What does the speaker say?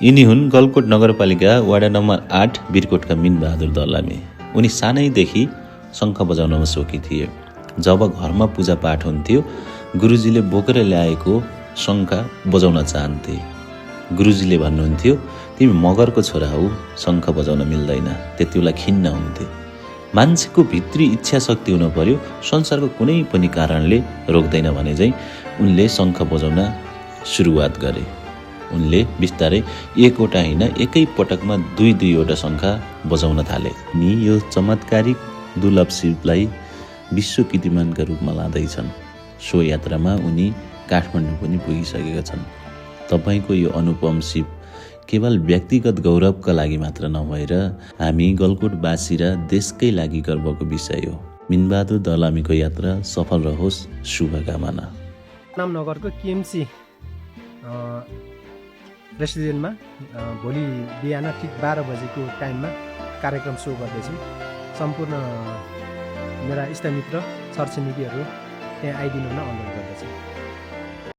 यिनी हुन् गलकोट नगरपालिका वडा नम्बर 8 बिरकोटका मिनबहादुर दलामी। उनी सानैदेखि शङ्ख बजाउनमा सोखी थिए। जब घरमा पूजापाठ हुन्थ्यो, गुरुजीले बोकेर ल्याएको शङ्ख बजाउन चाहन्थे। गुरुजीले भन्नुहुन्थ्यो, तिमी मगरको छोरा हौ, शङ्ख बजाउन मिल्दैन। त्यति बेला खिन्न हुन्थे। मान्छेको भित्री इच्छा शक्ति हुनु पर्यो, संसारको कुनै पनि कारणले रोक्दैन भने चाहिँ उनले शङ्ख बजाउन सुरुवात गरे। उनले बिस्तारै एकवटा होइन, एकै पटकमा दुईवटा शङ्ख बजाउन थाले। नि यो चमत्कारिक दुर्लभ शिवलाई विश्व कीर्तिमानका रूपमा लाँदैछन्। सो यात्रामा उनी काठमाडौँ पनि पुगिसकेका छन्। तपाईँको यो अनुपम शिव केवल व्यक्तिगत गौरवका लागि मात्र नभएर हामी गलकोटवासी र देशकै लागि गर्वको विषय हो। मिनबहादुर दलामीको यात्रा सफल रहोस्, शुभकामना। नगरको केएमसी रेसिडेन्टमा भोलि बिहान ठिक 12 बजेको टाइममा कार्यक्रम सो गर्दैछु। सम्पूर्ण मेरा इष्टमित्र छरछिमेकीहरू त्यहाँ आइदिनु हुन अनुरोध गर्दछु।